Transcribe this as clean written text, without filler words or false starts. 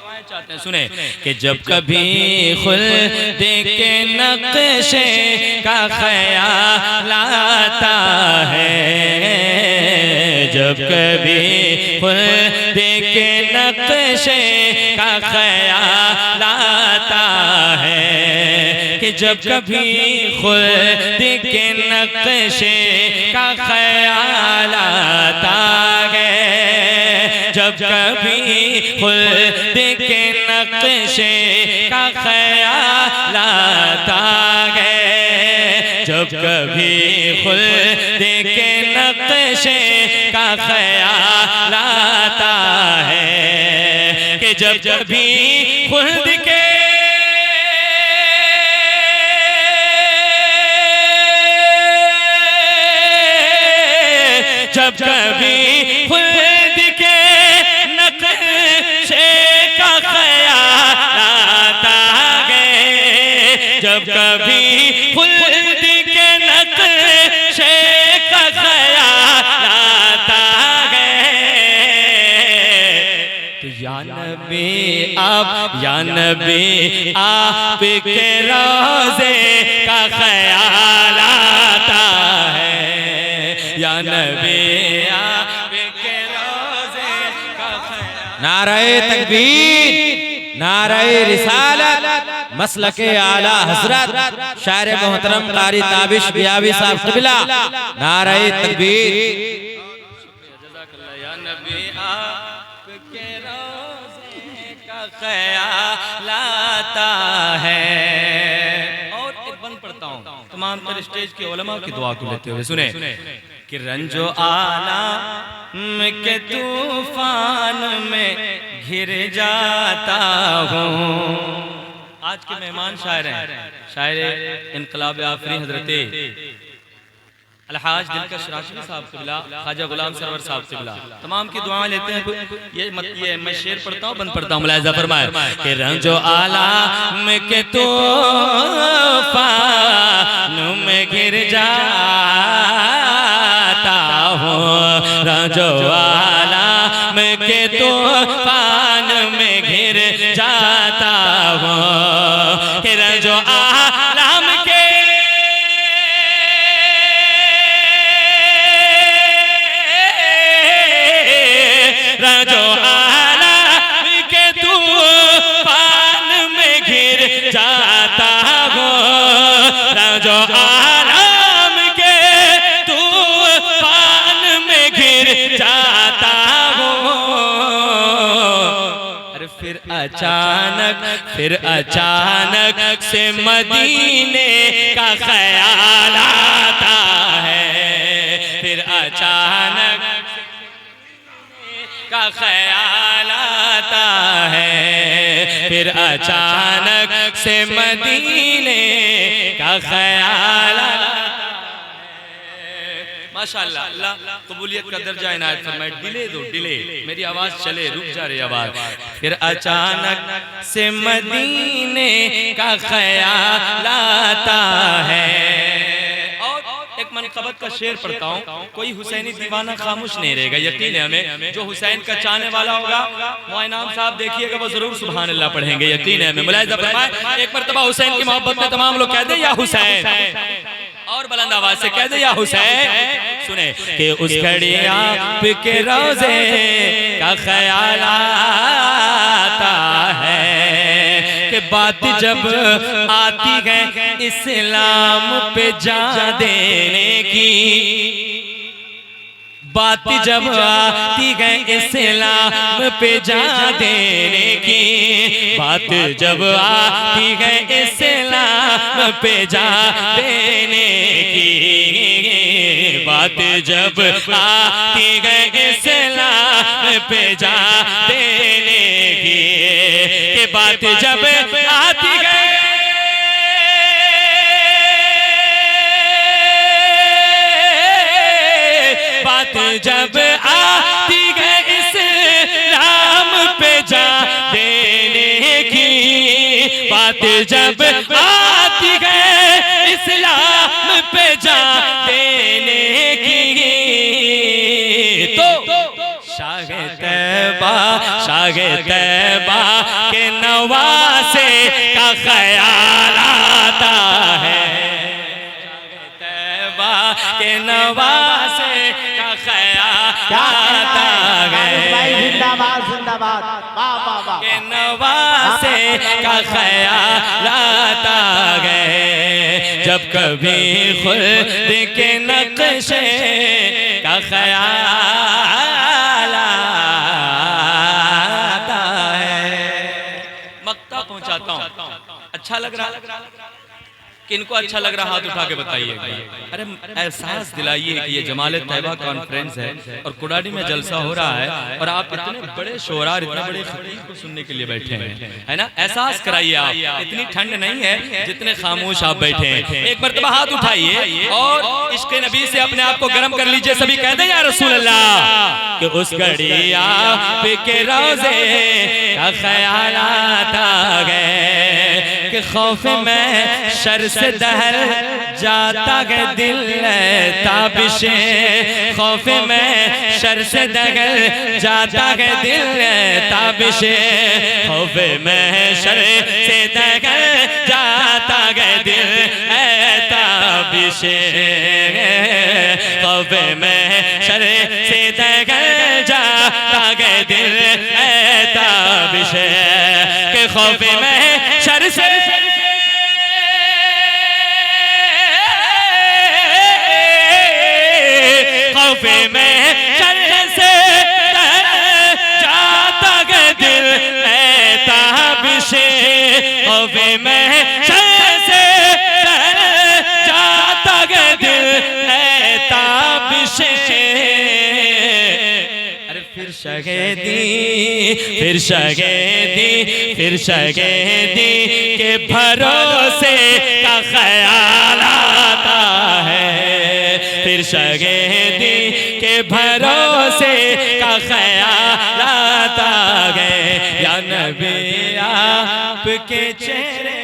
चाहते हैं सुने कि जब कभी खुल्द के नक्शे का ख्याल आता है, जब कभी खुल्द के नक्शे का ख्याल आता है, कि जब कभी खुल्द के नक्शे का ख्याल आता है, जब कभी खुल्द के नक्शे का ख्याल आता है, जब कभी खुल्द के नक्शे का ख्याल आता है, कि जब कभी खुल्द के जब कभी खुल्द के नक्शे का ख्याल आता है, जब कभी खुल्द के नक्शे का ख्याल आता है, तो या नबी आप के रोज़े का ख्याल आता है, या नबी आपके रोज़े का ख्याल। नारे तकबीर, नारे रिसालत, मसलके आला हजरत शायर मोहतरम कारी ताबिश बियावी साहब क़िबला, नारे तकबीर। या नबी आपके रोज़े का ख्याल आता है। और एक बंद पढ़ता हूँ तमाम तर स्टेज के उलमा की दुआ को लेते हुए सुने कि रंजो आला के तूफान में घिर जाता हूँ। आज के मेहमान शायर हैं, शायर इनकलाब आफरी हजरत अलहाज दिलकश राशिदी साहब क़िबला, ख्वाजा गुलाम सरवर साहब क़िबला, तमाम की दुआएं लेते हैं। ये मैं शेर पढ़ता हूँ, बंद पढ़ता हूँ, मुलाहिज़ा फरमाए कि रंजो आलम के तूफ़ान में घिर जाता हूँ, रंजो आलम के तूफ़ान में घिर जाता हूँ, कि रंजो आलम के रंजो आलम के तूफान में घिर जाता हूँ, रंजो आलम के तूफान में घिर जाता हूँ। अरे फिर अचानक से मदीने का ख्याल आता है, फिर अचानक का ख्याल आता है, फिर अचानक से मदीने का ख्याल आता है। माशाअल्लाह, अल्लाह कबूलियत का दर्जा इनायत फरमाए। डिले दो, डिले, मेरी आवाज चले, रुक जा रही आवाज। फिर अचानक से मदीने का ख्याल आता है। एक मनक़बत का शेर पढ़ता हूँ, कोई हुसैनी दीवाना खामोश नहीं रहेगा, यकीन है हमें। जो हुसैन का चाहने वाला होगा वो इनाम साहब देखिएगा, वो जरूर सुभान अल्लाह पढ़ेंगे, यकीन है हमें। मुलाहिज़ा फरमाए, एक मरतबा हुसैन की मोहब्बत में तमाम लोग कह दे या हुसैन, और बुलंद आवाज से कह दे या हुसैन। सुने कि उस घड़ी आपके रोज़े का ख्याल आता है, कि बात जब आती है इस्लाम पे जान देने की, बात जब आती है इस्लाम पे जान देने की, बात जब आती है इस्लाम पे जान देने की, बात जब आती है इस्लाम पे जान देने की, कि बात जब आती है बात जब आती है इस्लाम पे जान देने की, बात जब आती है इस्लाम पे जान देने की, तो शाह तैबा तैबा के नवासे का ख्याल आता है, तैबा के नवासे का ख्याल आता है, जिंदाबाद जिंदाबाद, वाह वाह वाह, के नवासे का ख्याल आता है। जब कभी खुद के नक्शे का ख्याल आता है। मक्ता पहुंचाता हूं, अच्छा लग रहा, किनको अच्छा लग रहा हाथ उठा के बताइए। अरे एहसास दिलाइए कि ये जमाल तैयबा कॉन्फ्रेंस है और कुडाडी में जलसा हो रहा है और आप इतने बड़े शोरार, इतने बड़े खतीब को सुनने के लिए बैठे हैं, है ना। एहसास कराइए आप, इतनी ठंड नहीं है जितने खामोश आप बैठे हैं। एक मरतबा हाथ उठाइए और इश्क़ नबी से अपने आप को गर्म कर लीजिए। सभी कहते हैं या रसूल अल्लाह, कि उस घड़ी आपके रोज़े का ख्याल आता है, कि खौफ में शर से दहल जाता है दिल ताबिशे, खौफ में शर से दहल जाता है दिल ताबिशे, खौफ में शर से दहल जाता है दिल ताबिशे, खौफ में शर से दहल जाता है दिल ताबिशे, के खौफ में शर से खौफे में शर से जाता है दिल ताबिशे, खौफे में शर से जाता है दिल ताबिशे। अरे फिर शहीदी, फिर शहीदी, फिर शहीदी के भरोसे का ख्याल आता है, फिर शहीदी के भरोसे का ख्याल आता है। या नबी आपके चेहरे